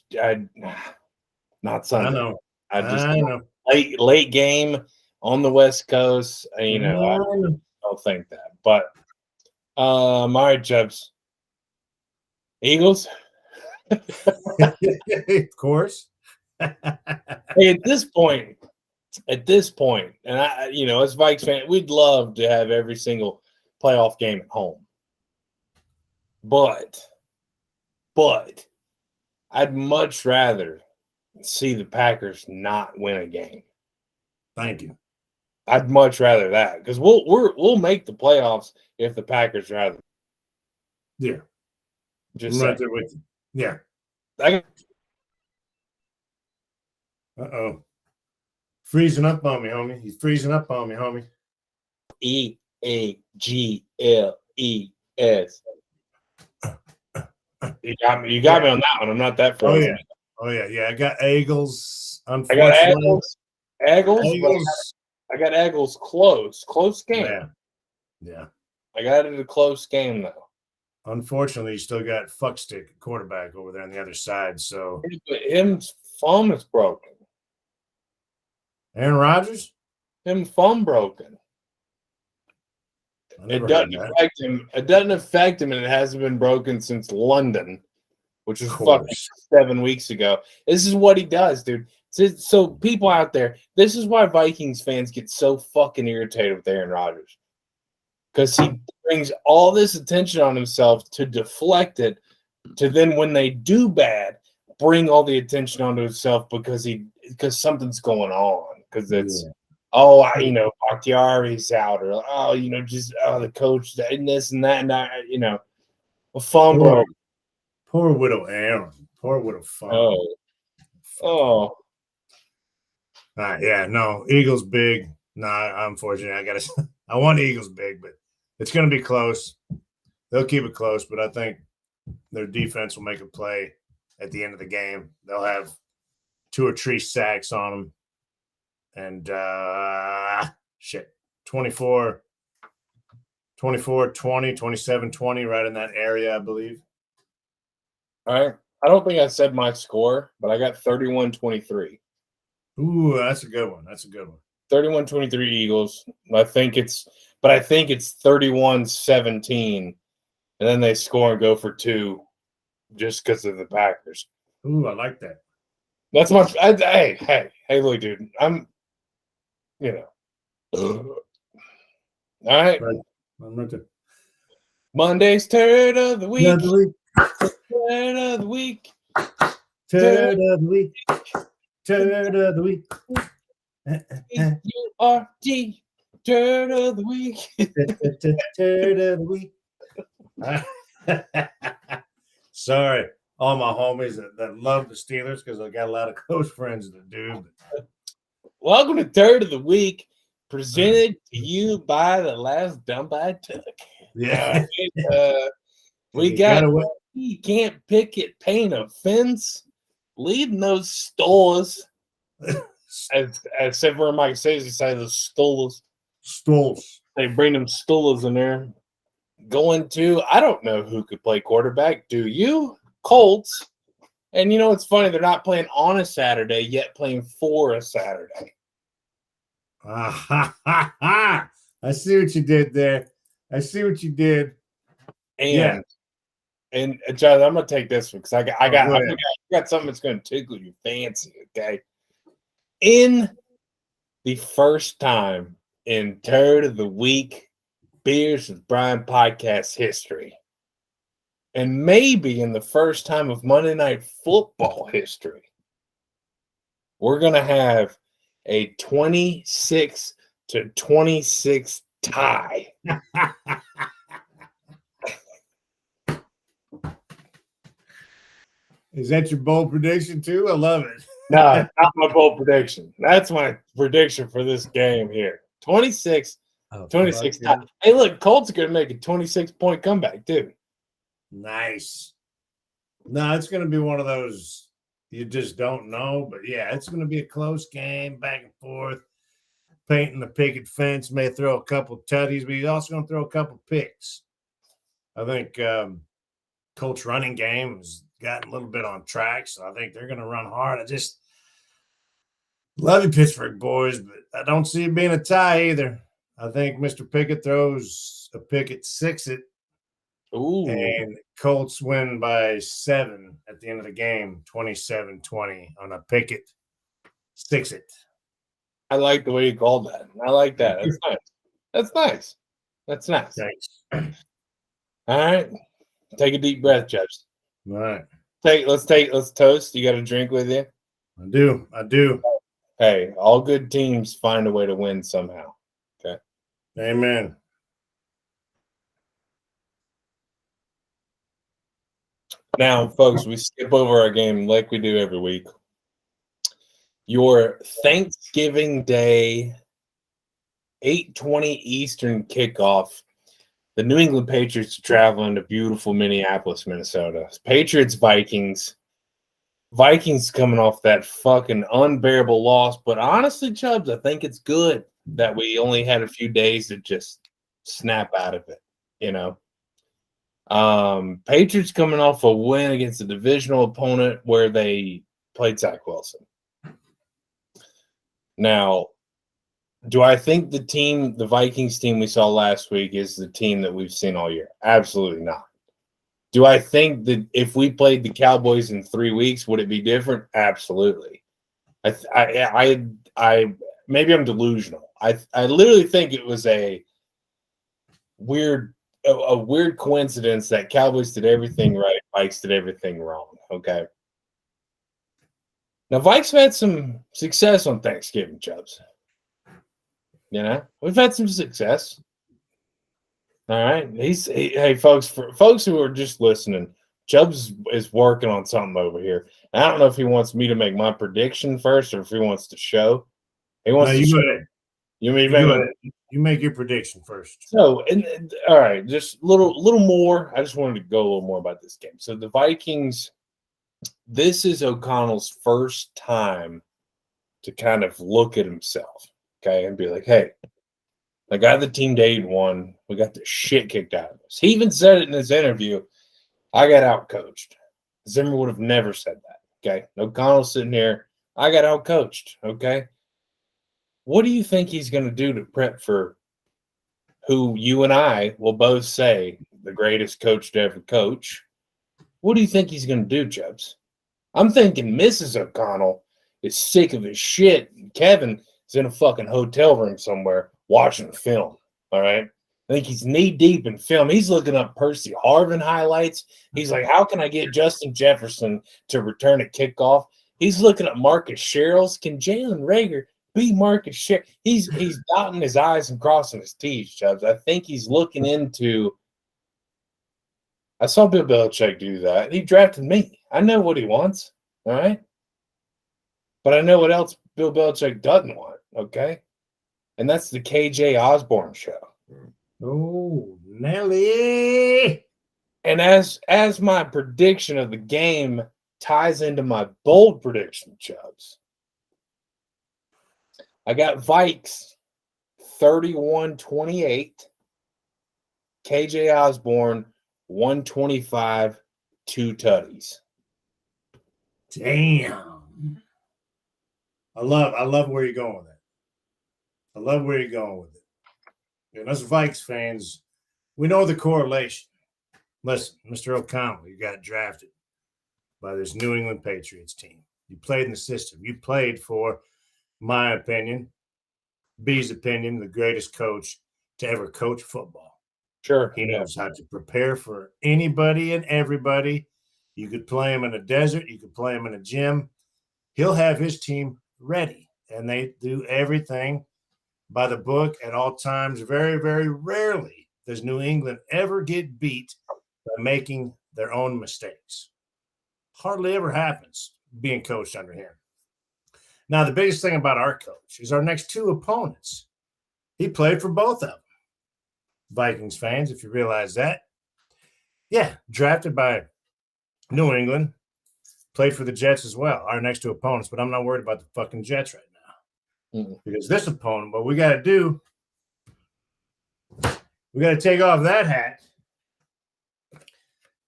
not Sunday. I know. I know. Late game on the West Coast. I don't think that. But all right, Chubbs. Eagles. Of course. Hey, at this point, and I, as Vikes fan, we'd love to have every single playoff game at home. But I'd much rather see the Packers not win a game. Thank you. I'd much rather that because we'll make the playoffs if the Packers rather. Yeah. Just right there with you. Yeah. Uh-oh. Freezing up on me, homie. He's freezing up on me, homie. EAGLES. You got me on that one. I'm not that frozen. Oh yeah. I got Eagles. Unfortunately, I got Eagles. I got Eagles close game. Yeah. I got it a close game though. Unfortunately, you still got fuckstick quarterback over there on the other side. So his thumb is broken. Aaron Rodgers? His thumb broken. It doesn't affect him. It doesn't affect him, and it hasn't been broken since London, which was fucking 7 weeks ago. This is what he does, dude. So people out there, this is why Vikings fans get so fucking irritated with Aaron Rodgers. Because he brings all this attention on himself to deflect it, to then when they do bad, bring all the attention onto himself because something's going on. Because it's Bakhtiari's out, or the coach and this and that, and that, a phone broke. Poor widow Aaron. Poor widow phone. Oh. Yeah, no, Eagles big. Nah, unfortunately, I want Eagles big, but it's going to be close. They'll keep it close, but I think their defense will make a play at the end of the game. They'll have 2 or 3 sacks on them. And 24, 20, 27, 20, right in that area, I believe. All right. I don't think I said my score, but I got 31-23. Ooh, that's a good one. 31-23 Eagles. I think it's 31-17. And then they score and go for 2 just because of the Packers. Ooh, I like that. That's my hey, look, dude. I'm all right. I'm right there. Monday's turd of the week. Turd of the week. Turd of the week. Turd of the week. Sorry, all my homies that love the Steelers, because I got a lot of close friends that do. Welcome to Turd of the Week, presented to you by the last dump I took. Yeah. We got you can't pick it, paint a fence, leading those stores. As Severin Mike says, he say those stools. Stools. They bring them stools in there. Going to, I don't know who could play quarterback. Do you? Colts. And you know it's funny, they're not playing on a Saturday, yet playing for a Saturday. I see what you did there. I see what you did. And John, I'm gonna take this one because I got something that's gonna tickle your fancy. Okay, in the first time in Turd of the Week Beers with Brian podcast history, and maybe in the first time of Monday Night Football history, we're gonna have a 26-26 tie. Is that your bold prediction too? I love it. No, not my bold prediction. That's my prediction for this game here. 26 tie. Hey, look, Colts are going to make a 26-point comeback too. Nice. No, it's going to be one of those you just don't know. But, yeah, it's going to be a close game, back and forth. Painting the picket fence, may throw a couple tutties, but he's also going to throw a couple picks. I think Colts running game has gotten a little bit on track, so I think they're going to run hard. I just love you, Pittsburgh boys, but I don't see it being a tie either. I think Mr. Pickett throws a pick at 6-it. Ooh. And Colts win by 7 at the end of the game, 27-20 on a Pickett 6-it. I like the way you called that. I like that. That's nice. That's nice. Thanks. All right. Take a deep breath, Judge. All right. Let's toast. You got a drink with you? I do. Hey, all good teams find a way to win somehow. Okay. Amen. Now, folks, we skip over our game like we do every week. Your Thanksgiving Day, 8:20 Eastern kickoff. The New England Patriots are traveling to beautiful Minneapolis, Minnesota. Patriots, Vikings. Vikings coming off that fucking unbearable loss. But honestly, Chubbs, I think it's good that we only had a few days to just snap out of it, you know. Patriots coming off a win against a divisional opponent where they played Zach Wilson. Now, do I think the Vikings team we saw last week is the team that we've seen all year? Absolutely not. Do I think that if we played the Cowboys in 3 weeks, would it be different? Absolutely. I maybe I'm delusional. I literally think it was a weird coincidence that Cowboys did everything right, Vikes did everything wrong. Okay. Now, Vikes have had some success on Thanksgiving, Chubbs. You know, we've had some success. All right. Hey, folks, for folks who are just listening, Chubbs is working on something over here. I don't know if he wants me to make my prediction first or if he wants to show. He wants to show. Go ahead. You make your prediction first. So, all right, just a little more. I just wanted to go a little more about this game. So the Vikings, this is O'Connell's first time to kind of look at himself, okay, and be like, hey, I got the team to 8-1. We got the shit kicked out of us. He even said it in his interview. I got outcoached. Zimmer would have never said that, okay? O'Connell's sitting here. I got outcoached, okay? What do you think he's going to do to prep for who you and I will both say the greatest coach to ever coach? What do you think he's going to do, Chubbs? I'm thinking Mrs. O'Connell is sick of his shit. And Kevin is in a fucking hotel room somewhere watching film, all right? I think he's knee-deep in film. He's looking up Percy Harvin highlights. He's like, how can I get Justin Jefferson to return a kickoff? He's looking at Marcus Sherrills. Can Jalen Reagor be market share. He's dotting his I's and crossing his T's, Chubbs. I think he's looking into. I saw Bill Belichick do that. He drafted me. I know what he wants. All right. But I know what else Bill Belichick doesn't want. Okay. And that's the KJ Osborne show. Oh, Nelly. And as my prediction of the game ties into my bold prediction, Chubbs, I got Vikes 31-28, KJ Osborne 125, 2 tutties. Damn. I love where you're going with it. I love where you're going with it. And us Vikes fans, we know the correlation. Listen, Mr. O'Connell, you got drafted by this New England Patriots team. You played in the system. You played for, my opinion, B's opinion, the greatest coach to ever coach football. Sure. He knows how to prepare for anybody and everybody. You could play him in a desert. You could play him in a gym. He'll have his team ready, and they do everything by the book at all times. Very, very rarely does New England ever get beat by making their own mistakes. Hardly ever happens being coached under him. Now, the biggest thing about our coach is our next two opponents. He played for both of them. Vikings fans, if you realize that. Yeah, drafted by New England, played for the Jets as well, our next two opponents, but I'm not worried about the fucking Jets right now. Because this opponent, what we got to do, we got to take off that hat,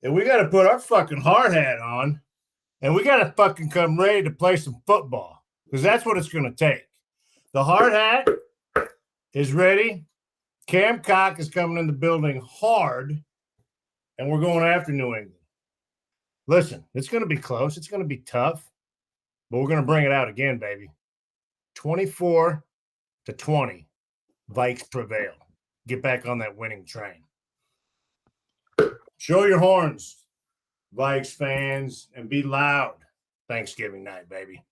and we got to put our fucking hard hat on, and we got to fucking come ready to play some football, because that's what it's going to take. The hard hat is ready. Cam Cock is coming in the building hard, and we're going after New England. Listen, it's going to be close. It's going to be tough, but we're going to bring it out again, baby. 24-20, Vikes prevail. Get back on that winning train. Show your horns, Vikes fans, and be loud Thanksgiving night, baby.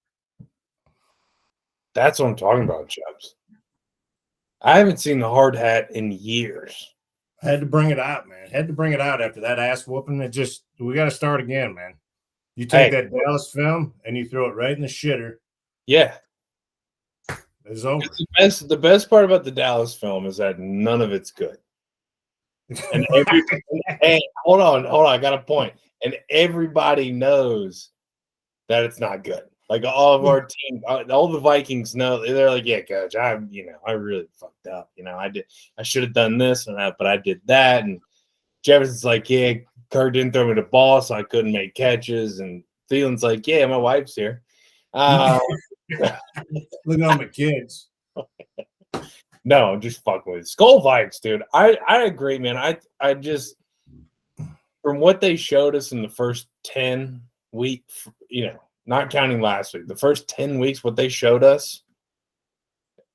That's what I'm talking about, Chubbs. I haven't seen the hard hat in years. Had to bring it out, man. Had to bring it out after that ass whooping. We got to start again, man. You take that Dallas film and you throw it right in the shitter. Yeah. It's over. The best part about the Dallas film is that none of it's good. And hold on, I got a point. And everybody knows that it's not good. Like all of our team, all the Vikings know. They're like, yeah, coach, I really fucked up. I should have done this and that, but I did that. And Jefferson's like, yeah, Kirk didn't throw me the ball, so I couldn't make catches. And Thielen's like, yeah, my wife's here. Look at all my kids. No, I'm just fucking with it. Skull Vikes, dude. I agree, man. I just, from what they showed us in the first 10 weeks, not counting last week, the first 10 weeks, what they showed us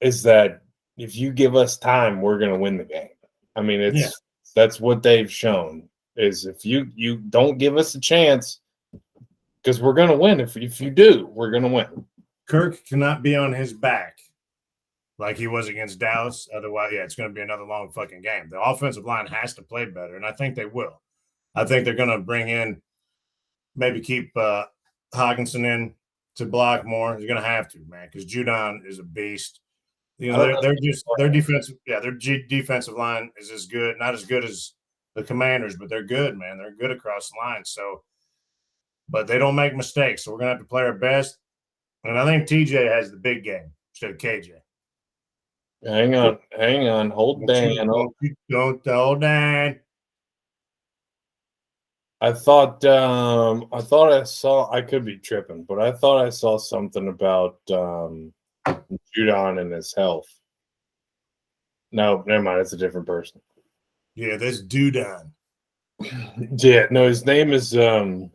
is that if you give us time, we're going to win the game. I mean, that's what they've shown, is if you don't give us a chance, because we're going to win. If you do, we're going to win. Kirk cannot be on his back like he was against Dallas. Otherwise, it's going to be another long fucking game. The offensive line has to play better, and I think they will. I think they're going to bring in, maybe keep Hawkinson in to block more. He's going to have to, man, because Judon is a beast. Their defensive line is as good, not as good as the Commanders, but they're good, man. They're good across the line. So, but they don't make mistakes. So we're going to have to play our best. And I think TJ has the big game instead of KJ. Hang on. Hold Dan. Don't hold Dan. I thought I saw, I could be tripping, but I thought I saw something about Judon and his health. No, never mind. It's a different person. Yeah, that's Judon. Yeah, no, his name is Yodney.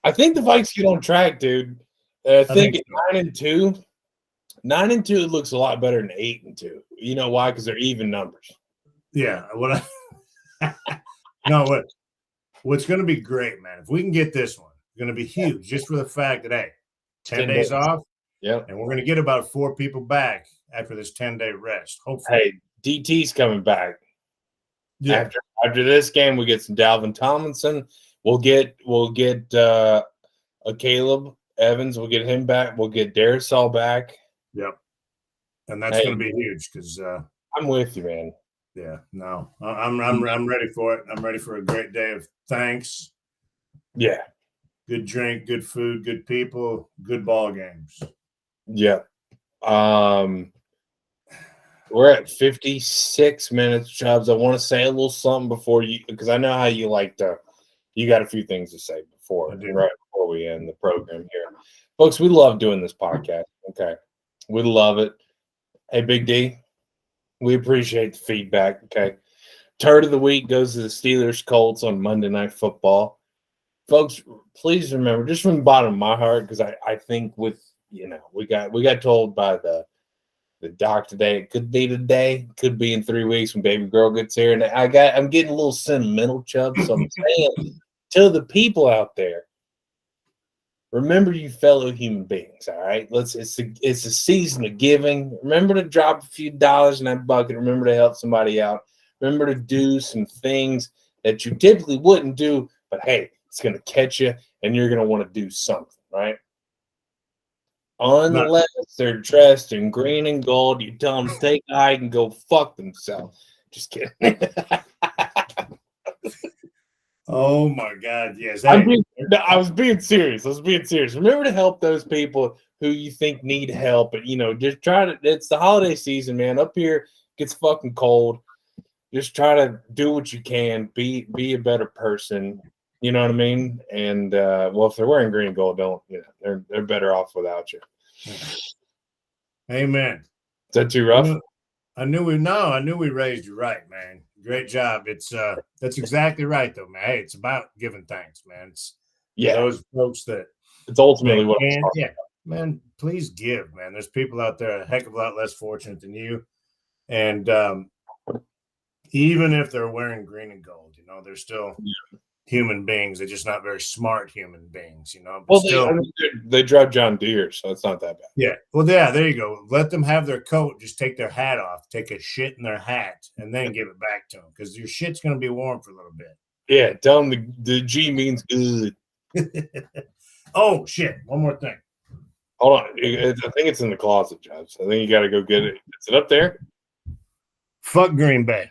I think the Vikes get on track, dude. I think at 9-2. 9-2 looks a lot better than 8-2. You know why? Because they're even numbers. Yeah. What's going to be great, man, if we can get this one, going to be huge just for the fact that, hey, 10 days days off. Yep. And we're going to get about 4 people back after this 10-day rest, hopefully. Hey, DT's coming back. Yeah. After this game, we get some Dalvin Tomlinson. We'll get a Caleb Evans. We'll get him back. We'll get Darisol back. Yep. And that's going to be huge because I'm with you, man. Yeah, no, I'm ready for it. I'm ready for a great day of thanks. Yeah. Good drink, good food, good people, good ball games. Yeah. We're at 56 minutes, Chubbs. I want to say a little something before you, because I know how you like to. You got a few things to say right before we end the program here, folks. We love doing this podcast. Okay, we love it. Hey, Big D, we appreciate the feedback. Okay, turd of the week goes to the Steelers Colts on Monday Night Football. Folks, please remember, just from the bottom of my heart, because I think with we got told by the doc today it could be today, could be in 3 weeks when baby girl gets here, and I'm getting a little sentimental, Chubb. So I'm saying to the people out there, remember you fellow human beings. All right, it's a season of giving. Remember to drop a few dollars in that bucket. Remember to help somebody out. Remember to do some things that you typically wouldn't do, but hey, it's going to catch you, and you're going to want to do something, right? Unless they're dressed in green and gold, you tell them to take a hike and go fuck themselves. Just kidding. Oh my God! Yes, I was being serious. Remember to help those people who you think need help, and just try to. It's the holiday season, man. Up here it gets fucking cold. Just try to do what you can. Be a better person. You know what I mean? And well, if they're wearing green and gold, they're better off without you. Amen. Is that too rough? I knew we raised you right, man. Great job. It's that's exactly right though, man. Hey, it's about giving thanks, man. It's those folks that it's ultimately what I'm talking about. Man, please give, man. There's people out there a heck of a lot less fortunate than you. And even if they're wearing green and gold, they're still human beings. They're just not very smart human beings, But well, they drive John Deere, so it's not that bad. Yeah. Well, yeah, there you go. Let them have their coat. Just take their hat off, take a shit in their hat, and then give it back to them because your shit's going to be warm for a little bit. Yeah. Tell them the G means good. Oh, shit. One more thing. Hold on. I think it's in the closet, Josh. I think you got to go get it. Is it up there? Fuck Green Bay.